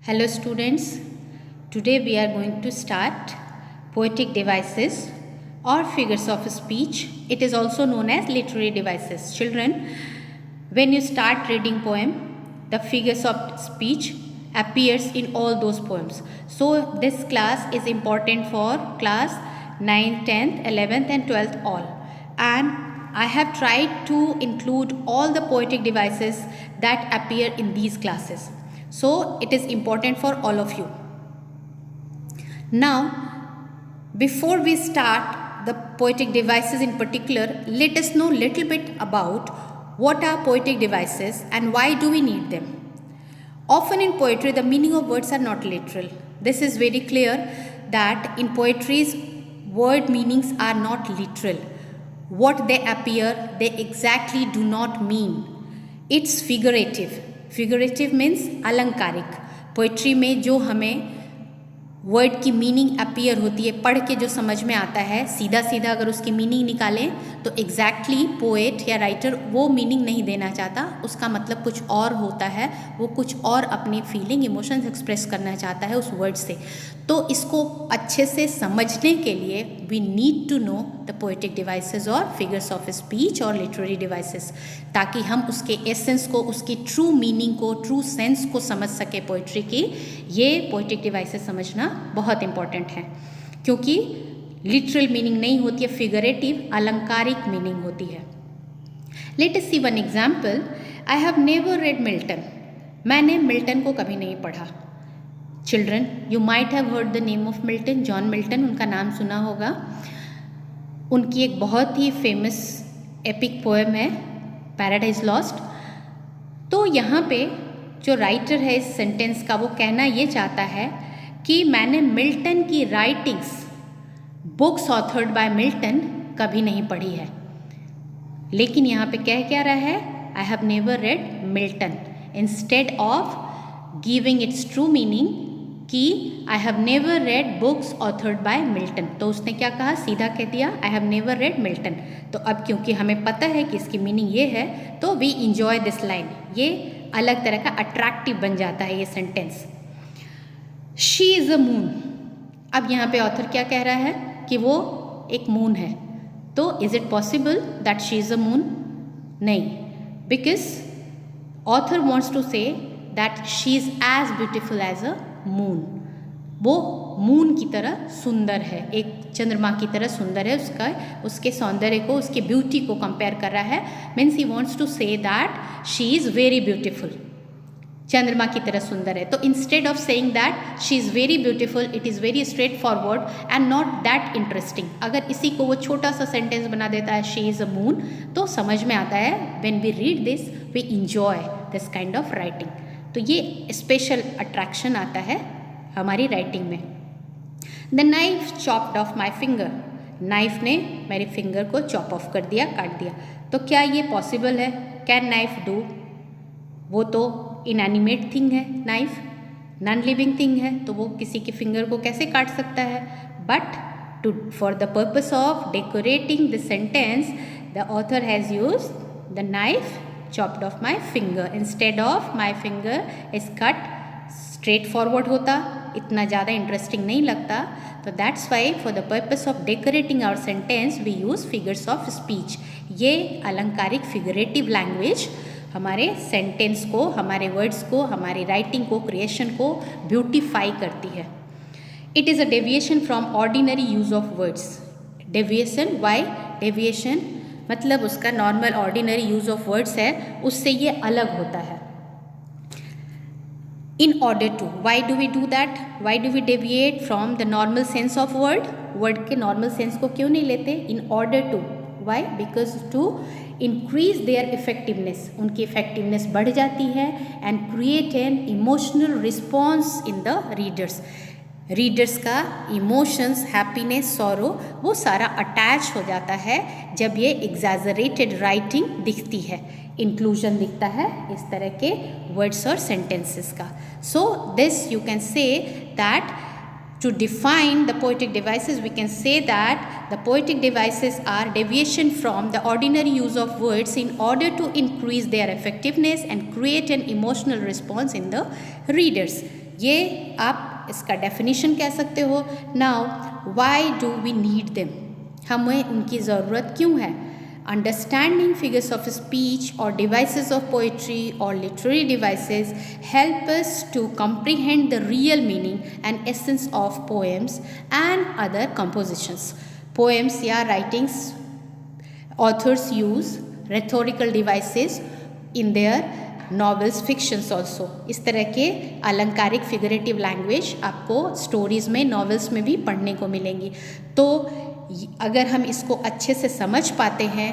Hello students, today we are going to start poetic devices or figures of speech. It is also known as literary devices. Children, when you start reading poem, the figures of speech appears in all those poems. So this class is important for class 9th, 10th, 11th and 12th all. And I have tried to include all the poetic devices that appear in these classes. So it is important for all of you. Now, before we start the poetic devices in particular, let us know little bit about what are poetic devices and why do we need them. Often in poetry, the meaning of words are not literal. This is very clear that in poetry's word meanings are not literal. What they appear, they exactly do not mean. It's figurative. Figurative means अलंकारिक. Poetry में जो हमें word की meaning appear होती है, पढ़ के जो समझ में आता है, सीधा सीधा अगर उसकी मीनिंग निकालें तो एग्जैक्टली पोएट या राइटर वो मीनिंग नहीं देना चाहता, उसका मतलब कुछ और होता है, वो कुछ और अपनी फीलिंग इमोशंस एक्सप्रेस करना चाहता है उस वर्ड से. तो इसको अच्छे से समझने के लिए we need to know the poetic devices और फिगर्स ऑफ स्पीच और लिटरेरी डिवाइसेस, ताकि हम उसके एसेंस को, उसकी ट्रू मीनिंग को, ट्रू सेंस को समझ सके पोइट्री की. ये पोएटिक डिवाइसेस समझना बहुत इंपॉर्टेंट है, क्योंकि लिटरल मीनिंग नहीं होती है, फिगरेटिव अलंकारिक मीनिंग होती है. Let us see one example. I have never read Milton. मैंने मिल्टन को कभी नहीं पढ़ा. Children, you might have heard the name of Milton. John Milton, उनका नाम सुना होगा. उनकी एक बहुत ही फेमस एपिक पोएम है पैराडाइज लॉस्ट. तो यहाँ पे जो राइटर है इस सेंटेंस का, वो कहना ये चाहता है कि मैंने मिल्टन की writings, books authored by Milton, कभी नहीं पढ़ी है. लेकिन यहाँ पे कह क्या रहा है? I have never read Milton, instead of giving its true meaning कि I have never read books authored by Milton. तो उसने क्या कहा? सीधा कह दिया I have never read Milton. तो अब क्योंकि हमें पता है कि इसकी मीनिंग ये है, तो वी इंजॉय दिस लाइन. ये अलग तरह का अट्रैक्टिव बन जाता है ये sentence. She is a moon. अब यहाँ पे ऑथर क्या कह रहा है कि वो एक मून है. तो is it possible that she is a moon? नहीं, because author wants to say that she is as beautiful as a moon. वो मून की तरह सुंदर है, एक चंद्रमा की तरह सुंदर है. उसके सौंदर्य को, उसके ब्यूटी को कंपेयर कर रहा है. Means he wants to say that she is very beautiful, चंद्रमा की तरह सुंदर है. तो instead of saying that she is very beautiful, it is very straightforward and not that interesting. अगर इसी को वो छोटा सा सेंटेंस बना देता है, शी इज़ अ मून, तो समझ में आता है. When we read this we enjoy this kind of writing. तो ये स्पेशल अट्रैक्शन आता है हमारी राइटिंग में. The knife chopped off my finger. Knife ने मेरे फिंगर को चॉप ऑफ कर दिया, काट दिया. तो क्या ये पॉसिबल है? Can knife do? वो तो इनएनिमेट थिंग है नाइफ, नॉन लिविंग थिंग है, तो वो किसी के फिंगर को कैसे काट सकता है? But to for the purpose of decorating the sentence, the author has use the knife chopped off my finger. Instead of my finger is cut. Straightforward होता, इतना ज़्यादा इंटरेस्टिंग नहीं लगता. तो that's why for the purpose of decorating our sentence we use figures of speech. ये अलंकारिक figurative language हमारे sentence को, हमारे वर्ड्स को, हमारी राइटिंग को, क्रिएशन को ब्यूटिफाई करती है. It is a deviation from ordinary use of words. Deviation, why deviation? मतलब उसका normal ordinary use of words है, उससे ये अलग होता है. In order to, why do we do that? Why do we deviate from the normal sense of word? Word के normal sense को क्यों नहीं लेते? In order to, why? Because to increase their effectiveness. उनकी इफेक्टिवनेस बढ़ जाती है. And create an emotional response in the readers. Readers का इमोशंस, हैप्पीनेस, सॉरो, वो सारा अटैच हो जाता है जब ये एग्जैजरेटेड राइटिंग दिखती है, इंक्लूजन दिखता है इस तरह के वर्ड्स और सेंटेंसेस का. So this you can say that to define the poetic devices, we can say that the poetic devices are deviation from the ordinary use of words in order to increase their effectiveness and create an emotional response in the readers. ये आप इसका definition कह सकते हो। Now why do we need them, हमें उनकी ज़रूरत क्यों है? Understanding figures of speech or devices of poetry or literary devices help us to comprehend the real meaning and essence of poems and other compositions. Poems या writings, authors use rhetorical devices in their novels, fictions also. इस तरह के अलंकारिक figurative language आपको stories में, novels में भी पढ़ने को मिलेंगी। तो अगर हम इसको अच्छे से समझ पाते हैं,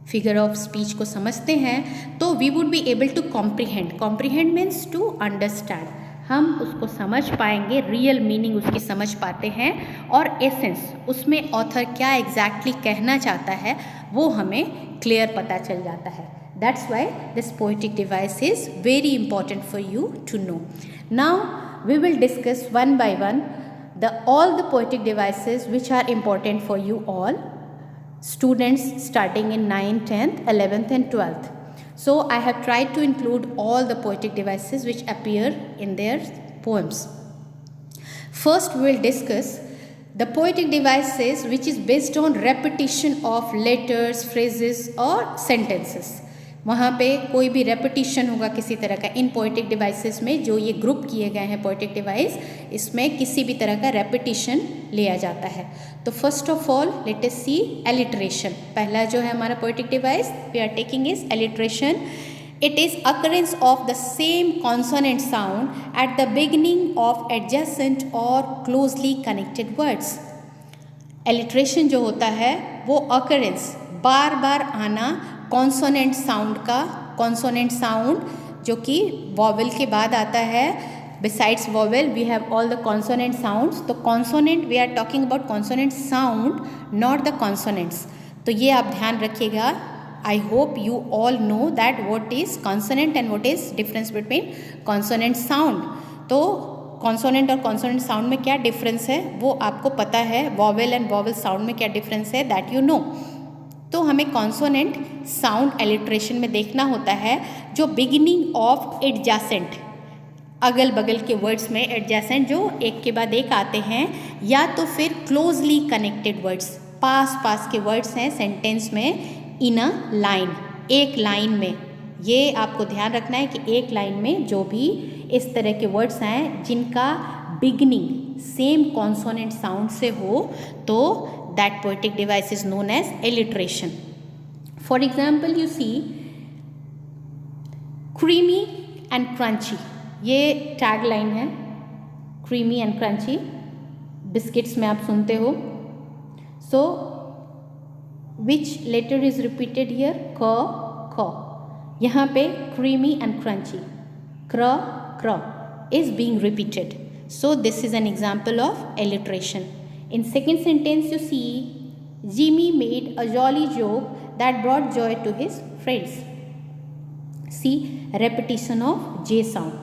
फिगर ऑफ स्पीच को समझते हैं, तो we would be able to comprehend. Comprehend means to understand, हम उसको समझ पाएंगे, रियल मीनिंग उसकी समझ पाते हैं, और एसेंस, उसमें ऑथर क्या एग्जैक्टली कहना चाहता है वो हमें क्लियर पता चल जाता है। That's why this poetic device is very important for you to know. Now we will discuss one by one all the poetic devices which are important for you all students starting in 9th, 10th, 11th and 12th. So I have tried to include all the poetic devices which appear in their poems. First we will discuss the poetic devices which is based on repetition of letters, phrases or sentences. वहाँ पे कोई भी repetition होगा किसी तरह का। इन poetic devices में जो ये ग्रुप किए गए हैं पोएटिक डिवाइस, इसमें किसी भी तरह का रेपिटिशन लिया जाता है। तो first of all let us see alliteration. पहला जो है हमारा poetic device we are taking is alliteration. It is occurrence of the same consonant sound at the beginning of adjacent और क्लोजली कनेक्टेड वर्ड्स। एलिट्रेशन जो होता है वो occurrence, बार बार आना कॉन्सोनेंट साउंड का। कॉन्सोनेंट साउंड जो कि वॉवेल के बाद आता है, besides vowel we have all the consonant sounds. तो consonant we are talking about consonant sound, not the consonants. तो ये आप ध्यान रखिएगा। I hope you all know that what is consonant and what is difference between consonant sound. तो consonant और consonant sound में क्या डिफरेंस है वो आपको पता है, वॉवेल एंड वॉवेल साउंड में क्या डिफरेंस है दैट यू नो। तो हमें कॉन्सोनेंट साउंड एलिट्रेशन में देखना होता है जो बिगिनिंग ऑफ एडजेसेंट, अगल बगल के वर्ड्स में एडजेसेंट जो एक के बाद एक आते हैं, या तो फिर क्लोजली कनेक्टेड वर्ड्स, पास पास के वर्ड्स हैं सेंटेंस में, इन अ लाइन, एक लाइन में। ये आपको ध्यान रखना है कि एक लाइन में जो भी इस तरह के वर्ड्स हैं जिनका बिगिनिंग सेम कॉन्सोनेंट साउंड से हो, तो that poetic device is known as alliteration. For example, you see creamy and crunchy, ये टैग लाइन है, creamy and crunchy, बिस्किट्स में आप सुनते हो। So which letter is repeated here? क ख। यहाँ पे creamy and crunchy, क्र क्र is being repeated. So this is an example of alliteration. In second sentence you see Jimmy made a jolly joke that brought joy to his friends. See repetition of J sound.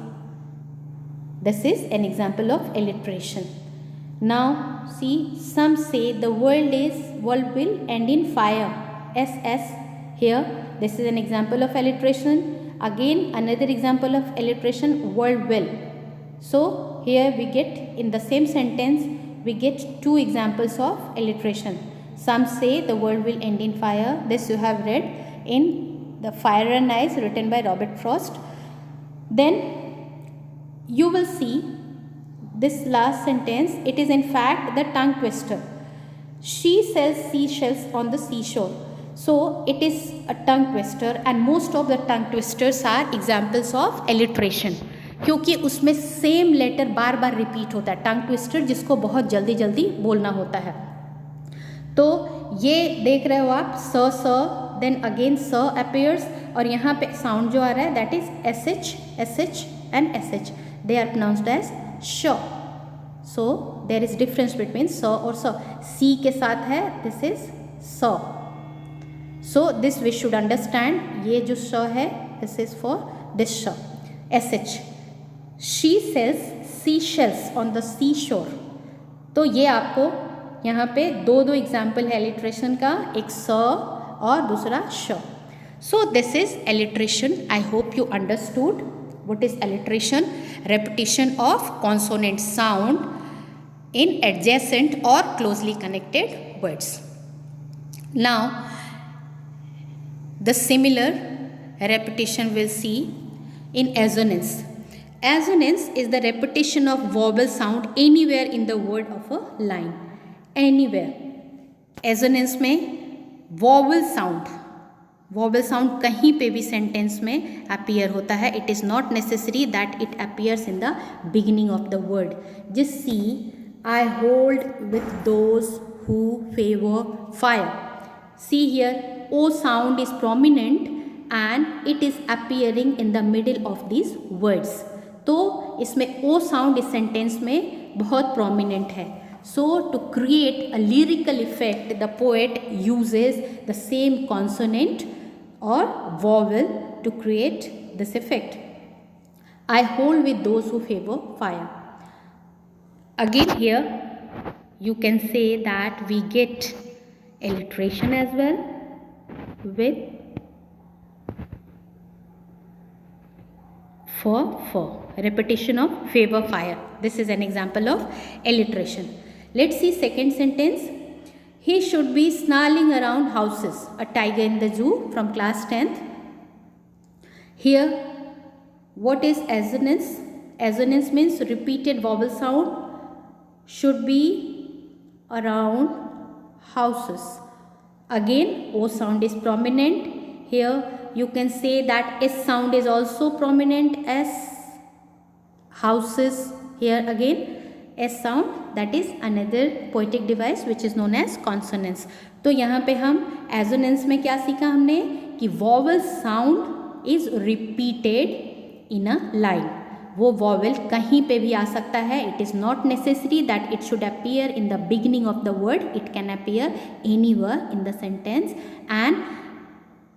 This is an example of alliteration. Now see some say the world will end in fire. SS here. This is an example of alliteration. Again another example of alliteration, world will. So here we get in the same sentence we get two examples of alliteration. Some say the world will end in fire. This you have read in The Fire and Ice written by Robert Frost. Then you will see this last sentence. It is in fact the tongue twister. She sells seashells on the seashore. So it is a tongue twister and most of the tongue twisters are examples of alliteration. क्योंकि उसमें same letter बार बार repeat होता है, tongue twister जिसको बहुत जल्दी जल्दी बोलना होता है। तो ये देख रहे हो आप, स देन अगेन स अपीयर्स, और यहाँ पे साउंड जो आ रहा है that is SH and SH, they are pronounced as श। So there is difference between स और स। सी के साथ है, दिस इज स। So this we should understand, ये जो श है दिस इज फॉर दिस श। SH, she sells sea shells on the sea shore. तो ये आपको यहाँ पे दो एग्जाम्पल है एलिट्रेशन का, एक स और दूसरा श। So this is alliteration. I hope you understood what is alliteration. repetition of consonant sound in adjacent or closely connected words. Now the similar repetition we'll see in assonance. Assonance is the repetition of vowel sound anywhere in the word of a line. Anywhere. Assonance में vowel sound कहीं पे भी sentence में appear होता है. It is not necessary that it appears in the beginning of the word. Just see, I hold with those who favor fire. See here, O sound is prominent and it is appearing in the middle of these words. तो इसमें O sound इस sentence में बहुत prominent है. So to create a lyrical effect, the poet uses the same consonant or vowel to create this effect. I hold with those who favor fire. Again here you can say that we get alliteration as well with for repetition of favor fire. This is an example of alliteration. Let's see second sentence. He should be snarling around houses. A tiger in the zoo from class 10th. Here what is assonance? Assonance means repeated vowel sound should be around houses. Again O sound is prominent. Here you can say that S sound is also prominent as houses. Here again S sound, that is another poetic device which is known as consonance. तो यहाँ पे हम assonance में क्या सीखा हमने कि vowel sound is repeated in a line. वो vowel कहीं पे भी आ सकता है. It is not necessary that it should appear in the beginning of the word. It can appear anywhere in the sentence and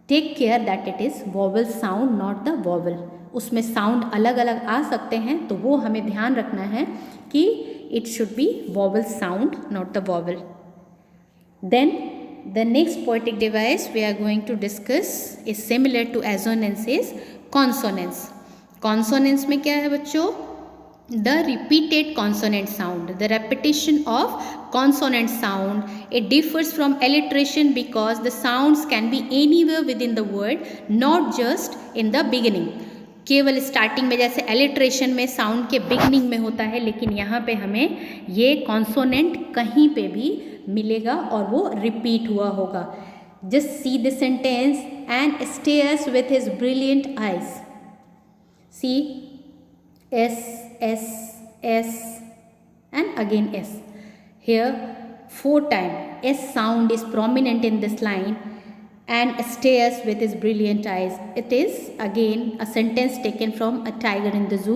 take care that it is vowel sound, not the vowel. उसमें sound अलग अलग आ सकते हैं तो वो हमें ध्यान रखना है कि it should be vowel sound, not the vowel. Then the next poetic device we are going to discuss is similar to assonance is consonance. Consonance में क्या है बच्चों? The repeated consonant sound, the repetition of consonant sound. It differs from alliteration because the sounds can be anywhere within the word, not just in the beginning. केवल starting में जैसे alliteration में sound के beginning में होता है, लेकिन यहाँ पे हमें ये कॉन्सोनेंट कहीं पे भी मिलेगा और वो रिपीट हुआ होगा. Just see the sentence and stares with his brilliant eyes. See S S S and again S. Here 4 times S sound is prominent in this line and stares with his brilliant eyes. It is again a sentence taken from A Tiger in the Zoo.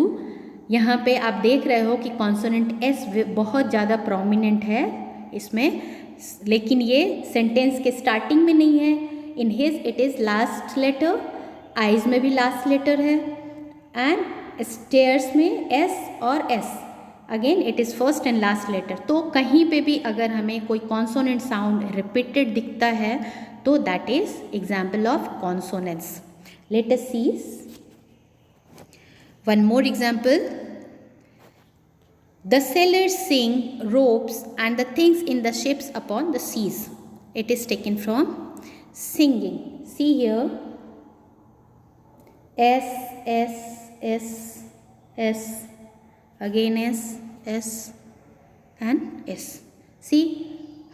यहाँ पे आप देख रहे हो कि consonant S बहुत ज़्यादा prominent है इसमें, लेकिन ये सेंटेंस के स्टार्टिंग में नहीं है. In his it is last letter, eyes में भी लास्ट लेटर है एंड स्टेयर्स में S और S. Again it is first and last letter. तो कहीं पे भी अगर हमें कोई कॉन्सोनेंट साउंड रिपीटेड दिखता है तो that is example of consonance. Let us see one more example. The sailors sing ropes and the things in the ships upon the seas. It is taken from singing. See here S S S S again S S and S. See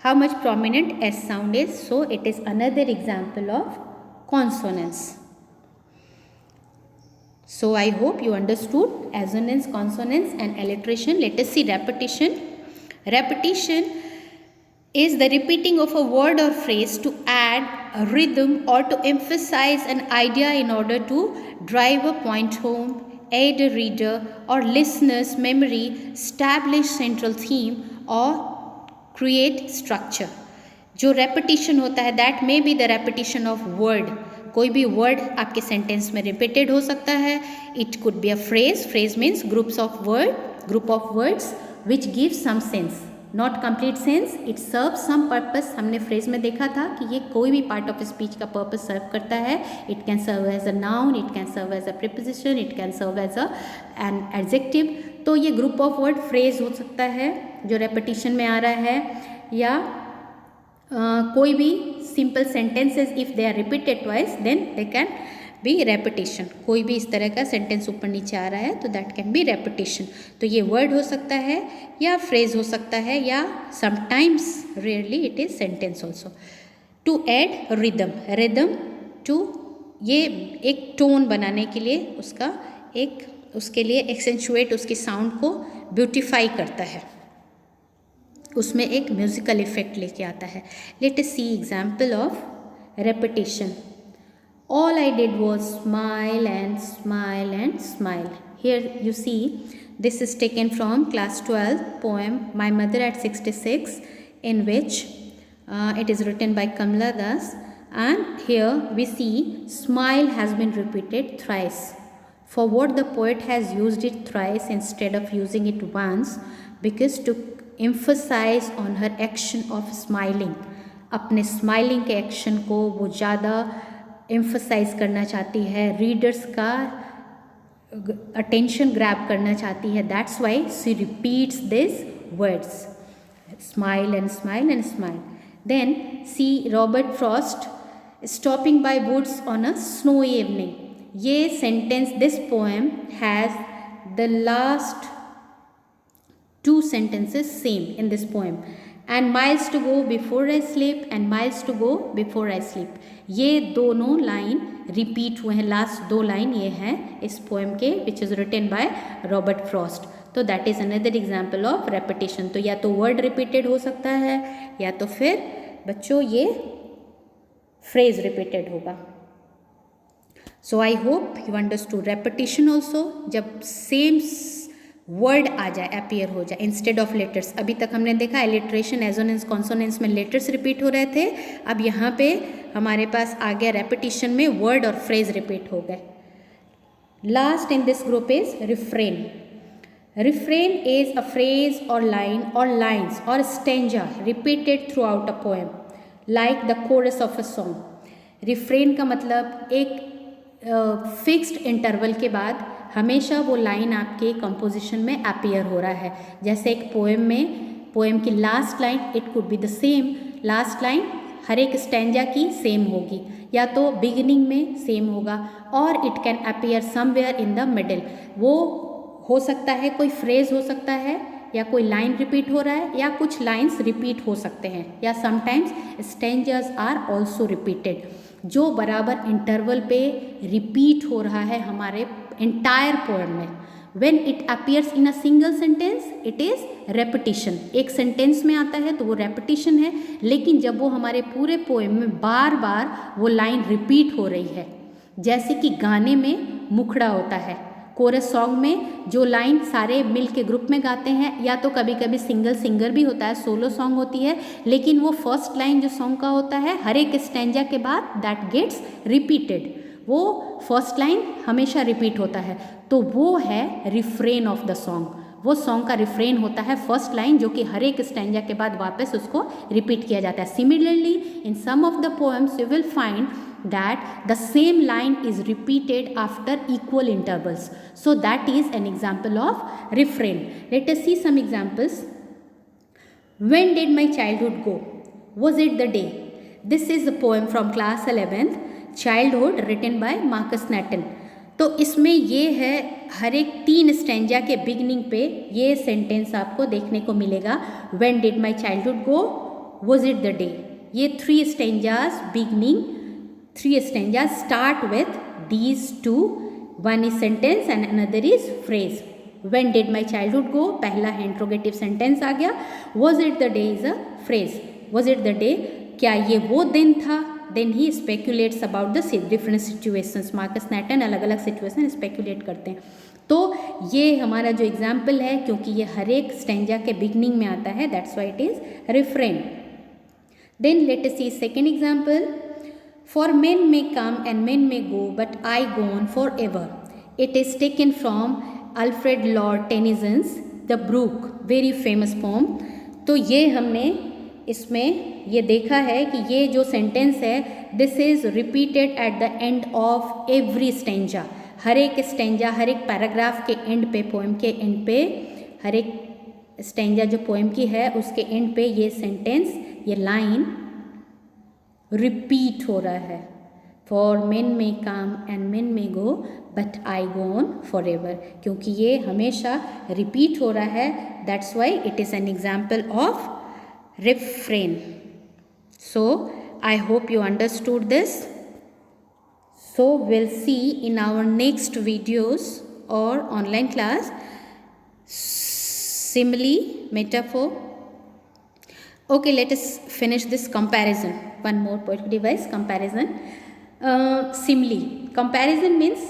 how much prominent S sound is. So it is another example of consonance. So I hope you understood assonance, consonance and alliteration. Let us see repetition. Repetition is the repeating of a word or phrase to add a rhythm or to emphasize an idea in order to drive a point home, aid a reader or listener's memory, establish central theme or create structure. जो repetition होता है that may be the repetition of word. कोई भी word आपके sentence में repeated हो सकता है. It could be a phrase. Phrase means group of words which give some sense. Not complete sense, it serve some purpose. हमने phrase में देखा था कि ये कोई भी पार्ट ऑफ स्पीच का पर्पस सर्व करता है। It can serve as a noun, it can serve as a preposition, it can serve as a an adjective. तो ये ग्रुप ऑफ वर्ड फ्रेज हो सकता है जो रेपिटिशन में आ रहा है, या कोई भी simple sentences if they are repeated twice then they can be repetition. कोई भी इस तरह का सेंटेंस ऊपर नीचे आ रहा है तो दैट कैन बी रेपिटेशन। तो ये वर्ड हो सकता है या फ्रेज हो सकता है, या sometimes rarely it is sentence also. To add rhythm, rhythm to, ये एक टोन बनाने के लिए उसका एक, उसके लिए एक्सेंचुएट, उसकी साउंड को ब्यूटिफाई करता है, उसमें एक म्यूजिकल इफेक्ट लेके आता है। Let us see example of repetition. All I did was smile and smile and smile. Here you see this is taken from class 12 poem My Mother at 66, in which it is written by Kamla Das, and here we see smile has been repeated thrice. For what the poet has used it thrice instead of using it once, because to emphasize on her action of smiling, अपने smiling के action को वो ज़्यादा emphasise करना चाहती है, readers का attention grab करना चाहती है। That's why she repeats this words, smile and smile and smile. Then see Robert Frost stopping by woods on a snowy evening. ये sentence, this poem has the last two sentences same in this poem, and miles to go before I sleep and miles to go before I sleep। ये दोनों line repeat हुए हैं, last दो line ये हैं इस poem के, which is written by Robert Frost. तो that is another example of repetition. तो या तो वर्ड रिपीटेड हो सकता है, या तो फिर बच्चों ये फ्रेज रिपीटेड होगा। So I hope you understood repetition also, जब सेम वर्ड आ जाए, अपीयर हो जाए इंस्टेड ऑफ लेटर्स। अभी तक हमने देखा एलिट्रेशन, एजोनेंस, कॉन्सोनेंस में लेटर्स रिपीट हो रहे थे, अब यहाँ पे हमारे पास आ गया रेपिटेशन में वर्ड और फ्रेज रिपीट हो गए। Last in this group is refrain. Refrain is a phrase और लाइन और लाइन्स और stanza repeated through out a poem like the coarse of a song. Refrain का मतलब एक फिक्स्ड इंटरवल के बाद हमेशा वो लाइन आपके कंपोजिशन में अपीयर हो रहा है। जैसे एक पोएम में, पोएम की last line it could be the same, last line हर एक स्टैंजा की सेम होगी, या तो बिगिनिंग में सेम होगा, और it can appear somewhere in the middle. वो हो सकता है कोई फ्रेज हो सकता है, या कोई लाइन रिपीट हो रहा है, या कुछ लाइन्स रिपीट हो सकते हैं, या sometimes stanzas are also repeated, जो बराबर इंटरवल पे रिपीट हो रहा है हमारे इंटायर पोएम में। When it appears in a single sentence, it is repetition। एक सेंटेंस में आता है तो वो रेपिटिशन है, लेकिन जब वो हमारे पूरे पोएम में बार बार वो लाइन रिपीट हो रही है, जैसे कि गाने में मुखड़ा होता है, कोरस सॉन्ग में जो लाइन सारे मिल के ग्रुप में गाते हैं, या तो कभी कभी सिंगल सिंगर भी होता है, सोलो सॉन्ग होती है, लेकिन वो फर्स्ट लाइन जो सॉन्ग का होता है हर एक स्टैंजा के बाद दैट गेट्स रिपीटेड, वो फर्स्ट लाइन हमेशा रिपीट होता है, तो वो है रिफ्रेन ऑफ द सॉन्ग। वो सॉन्ग का रिफ्रेन होता है फर्स्ट लाइन, जो कि हर एक स्टैंजा के बाद वापस उसको रिपीट किया जाता है। Similarly in some of the poems you will find that the same line is repeated after equal intervals, so that is an example of refrain. Let us see some examples. When did my childhood go? Was it the day? This is a poem from class 11th, childhood, written by Marcus Nathan. तो इसमें ये है हर एक 3 stanza के beginning पे ये sentence आपको देखने को मिलेगा, When did my childhood go? Was it the day? ये 3 stanzas beginning, 3 stanzas start with these two, one is sentence and another is phrase. When did my childhood go? पहला है इंट्रोगेटिव सेंटेंस आ गया, was it the day is a phrase, was it the day, क्या ये वो दिन था, then he speculates about the different situations। Marcus नैटन अलग अलग सिचुएशन स्पेकुलेट करते हैं। तो ये हमारा जो एग्जाम्पल है, क्योंकि ये हर एक स्टैंजा के बिगनिंग में आता है, that's why it is refrain. Then let us see second example. For men may come and men may go, but I go on forever। It is taken from Alfred Lord Tennyson's The Brook, very famous poem। तो ये हमने इसमें ये देखा है कि ये जो सेंटेंस है this is repeated at the end of every stanza. हर एक स्टेंजा, हर एक पैराग्राफ के एंड पे, पोएम के एंड पे, हर एक स्टेंजा जो पोएम की है उसके एंड पे ये सेंटेंस, ये लाइन रिपीट हो रहा है। For main may come and main may go but I go on for ever, क्योंकि ये हमेशा रिपीट हो रहा है, that's why it is an example of refrain. So I hope you understood this. So we'll see in our next videos or online class simile, metaphor. Okay, let us finish this comparison. One more poetic device, comparison. Simile. Comparison means,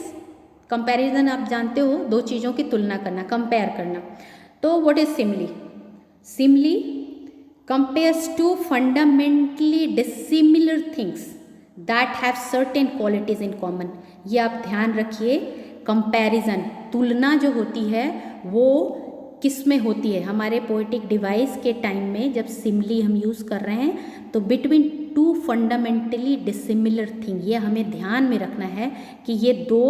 comparison आप जानते हो, दो चीज़ों की तुलना करना, compare करना. तो what is simile? Simile compares two fundamentally dissimilar things that have certain qualities in common. ये आप ध्यान रखिए, कंपैरिजन, तुलना जो होती है वो किस में होती है? हमारे पोएटिक डिवाइस के टाइम में जब सिमिली हम यूज़ कर रहे हैं तो between two fundamentally dissimilar thing, ये हमें ध्यान में रखना है कि ये दो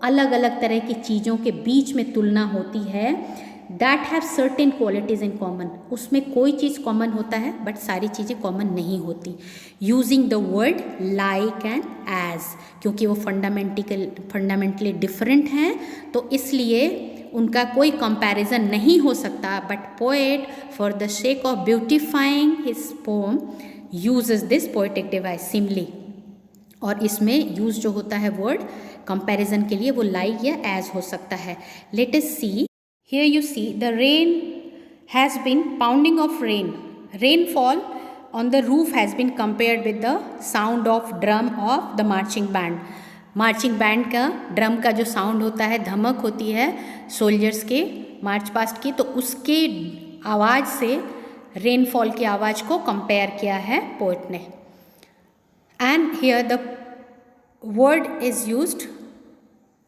अलग अलग तरह की चीज़ों के बीच में तुलना होती है। That have certain qualities in common, उसमें कोई चीज़ कॉमन होता है बट सारी चीज़ें कॉमन नहीं होती। Using the word like and as, क्योंकि वो फंडामेंटली डिफरेंट हैं तो इसलिए उनका कोई कंपैरिजन नहीं हो सकता। But poet for the sake of beautifying his poem uses this poetic device simile, और इसमें यूज जो होता है वर्ड कंपैरिजन के लिए वो लाइक या एज हो सकता है। Let us see, here you see the rain has been pounding of rain. Rainfall on the roof has been compared with the sound of drum of the marching band. Marching band का drum का जो sound होता है, धमक होती है soldiers के march past की, तो उसके आवाज़ से रेनफॉल की आवाज़ को कंपेयर किया है पोएट ने। And here the word is used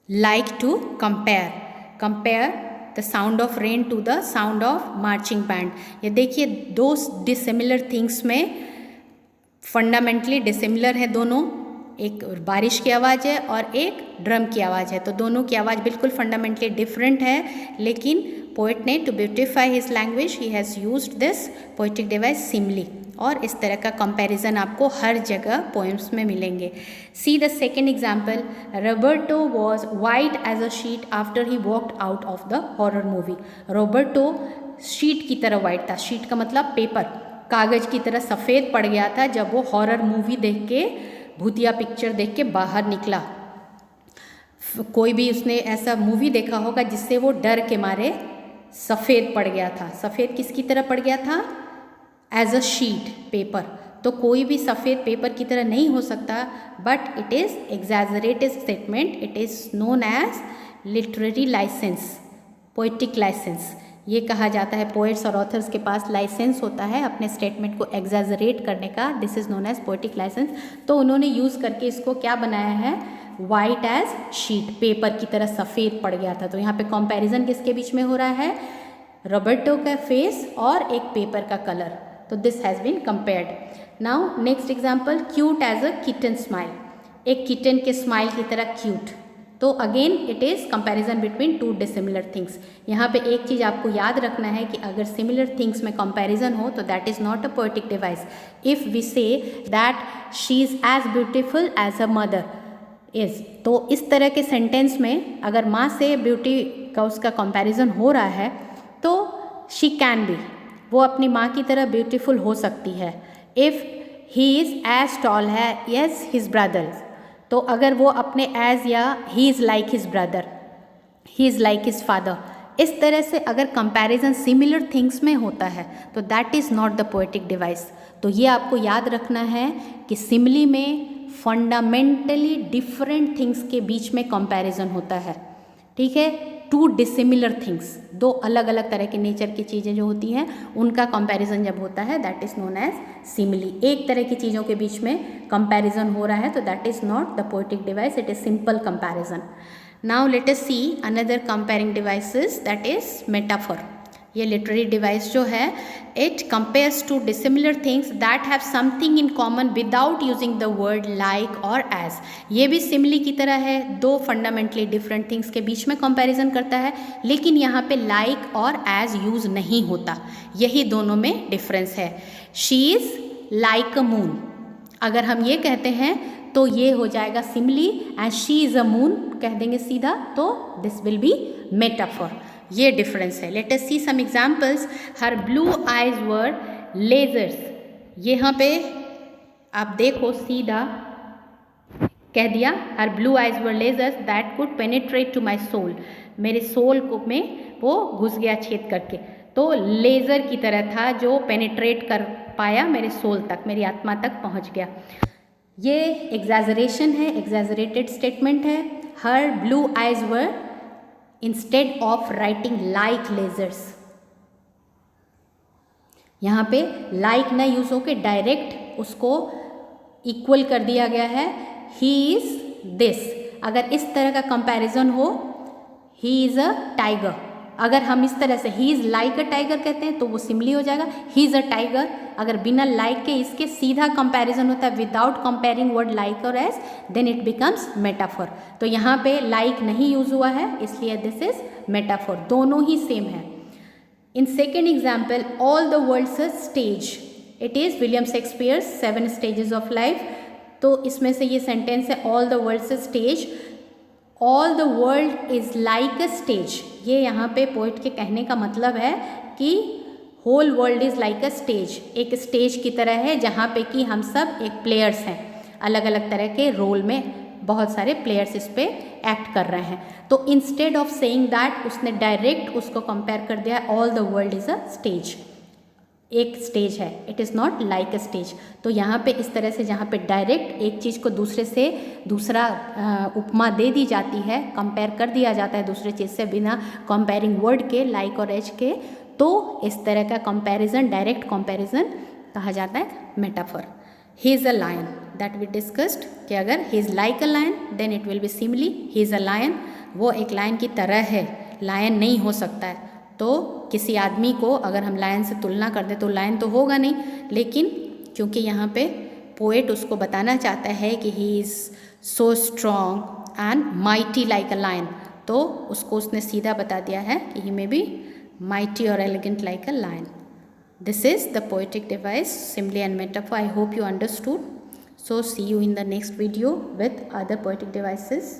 like to compare the sound of rain to the sound of marching band. ये देखिए दो डिसिमिलर थिंग्स में फंडामेंटली डिसिमिलर है दोनों, एक बारिश की आवाज़ है और एक ड्रम की आवाज़ है, तो दोनों की आवाज़ बिल्कुल फंडामेंटली डिफरेंट है। लेकिन पोएट ने to beautify his language he has used this poetic device simile, और इस तरह का कंपैरिजन आपको हर जगह पोएम्स में मिलेंगे। See the second example, Roberto was white as a sheet after he walked out of the horror movie. Roberto sheet की तरह वाइट था, शीट का मतलब पेपर, कागज़ की तरह सफ़ेद पड़ गया था जब वो हॉरर मूवी देख के, भूतिया पिक्चर देख के बाहर निकला। कोई भी उसने ऐसा मूवी देखा होगा जिससे वो डर के मारे सफ़ेद पड़ गया था। सफ़ेद किसकी तरह पड़ गया था? As a sheet, paper. तो कोई भी सफ़ेद पेपर की तरह नहीं हो सकता, but it is exaggerated statement, it is known as literary license, poetic license. ये कहा जाता है पोएट्स और ऑथर्स के पास लाइसेंस होता है अपने स्टेटमेंट को एग्जैजरेट करने का, this is known as poetic license. तो उन्होंने यूज़ करके इसको क्या बनाया है? वाइट एज शीट, पेपर की तरह सफ़ेद पड़ गया था। तो यहाँ पे कंपैरिजन किसके बीच में हो रहा है? रॉबर्टो का फेस और एक पेपर का कलर, तो this has been compared. Now next example, cute as a kitten smile, एक किटन के स्माइल की तरह क्यूट। तो again it is comparison between two dissimilar things. यहाँ पे एक चीज़ आपको याद रखना है कि अगर सिमिलर थिंग्स में कंपैरिजन हो तो that is not a poetic device. If we say that she is as beautiful as a mother is, तो इस तरह के सेंटेंस में अगर माँ से ब्यूटी का उसका कंपैरिजन हो रहा है तो शी कैन बी, वो अपनी माँ की तरह ब्यूटीफुल हो सकती है। If he is as tall है एज हिज ब्रदर, तो अगर वो अपने एज या he is like his brother, he is like his father, इस तरह से अगर कंपैरिजन सिमिलर थिंग्स में होता है तो that is not the poetic device. तो ये आपको याद रखना है कि सिमिली में फंडामेंटली डिफरेंट थिंग्स के बीच में कंपैरिजन होता है, ठीक है? टू डिसिमिलर थिंग्स, दो अलग अलग तरह के नेचर की चीज़ें जो होती हैं उनका कंपैरिजन जब होता है that is known as simile. एक तरह की चीज़ों के बीच में कंपैरिजन हो रहा है तो that is not the poetic device, it is simple comparison. Now let us see another comparing devices, that is metaphor. ये लिटरेरी डिवाइस जो है it compares to dissimilar things that have something in common without using the word like और as. ये भी simile की तरह है, दो फंडामेंटली डिफरेंट थिंग्स के बीच में कंपैरिजन करता है, लेकिन यहाँ पे लाइक और एज यूज नहीं होता, यही दोनों में डिफरेंस है। She is like a moon, अगर हम ये कहते हैं तो ये हो जाएगा simile, and she is a moon कह देंगे सीधा तो दिस विल बी मेटाफॉर। ये डिफरेंस है। Let us see some examples. Her blue eyes were lasers, यहाँ पे आप देखो सीधा कह दिया her blue eyes were lasers that could penetrate to my soul, मेरे सोल को में वो घुस गया छेद करके, तो लेज़र की तरह था जो पेनिट्रेट कर पाया मेरे सोल तक, मेरी आत्मा तक पहुंच गया। ये एग्जैजरेशन है, एग्जैजरेटेड स्टेटमेंट है। Her blue eyes were instead of writing like lasers, यहाँ पे लाइक ना यूज होके डायरेक्ट उसको इक्वल कर दिया गया है, ही इज दिस। अगर इस तरह का कंपैरिजन हो, ही इज अ टाइगर, अगर हम इस तरह से he is like a tiger कहते हैं तो वो सिमिली हो जाएगा, ही इज अ टाइगर। अगर बिना लाइक के इसके सीधा कंपैरिजन होता है विदाउट कंपेयरिंग वर्ड लाइक और as, then it becomes metaphor. तो यहाँ पे लाइक नहीं यूज हुआ है इसलिए दिस इज मेटाफोर, दोनों ही सेम है। In second example, all the world's a stage, it is William Shakespeare's 7 stages of life. तो इसमें से ये सेंटेंस है all the world's a stage, all the world is like a stage. ये यहाँ पे पोइट के कहने का मतलब है कि whole world is like a stage, एक स्टेज की तरह है जहाँ पे कि हम सब एक प्लेयर्स हैं, अलग अलग तरह के रोल में बहुत सारे प्लेयर्स इस पे एक्ट कर रहे हैं। तो इंस्टेड ऑफ सेइंग दैट उसने डायरेक्ट उसको कंपेयर कर दिया all the world is a stage, एक स्टेज है, it is not like a stage. तो यहाँ पे इस तरह से जहाँ पे डायरेक्ट एक चीज़ को दूसरे से दूसरा उपमा दे दी जाती है, कंपेयर कर दिया जाता है दूसरे चीज़ से बिना कंपेयरिंग वर्ड के लाइक और एज के, तो इस तरह का कंपैरिजन डायरेक्ट कंपैरिजन कहा जाता है metaphor. He is a lion, that we discussed कि अगर he is like a lion then it will be simile, he is a lion, वो एक लायन की तरह है, लायन नहीं हो सकता है। तो किसी आदमी को अगर हम लायन से तुलना कर दें तो लायन तो होगा नहीं, लेकिन क्योंकि यहाँ पे पोएट उसको बताना चाहता है कि he is so strong and mighty like a lion, तो उसको उसने सीधा बता दिया है कि ही मे बी माइटी और elegant like a lion. This is the poetic device simile and metaphor. I hope you understood. So see you in the next video with other poetic devices.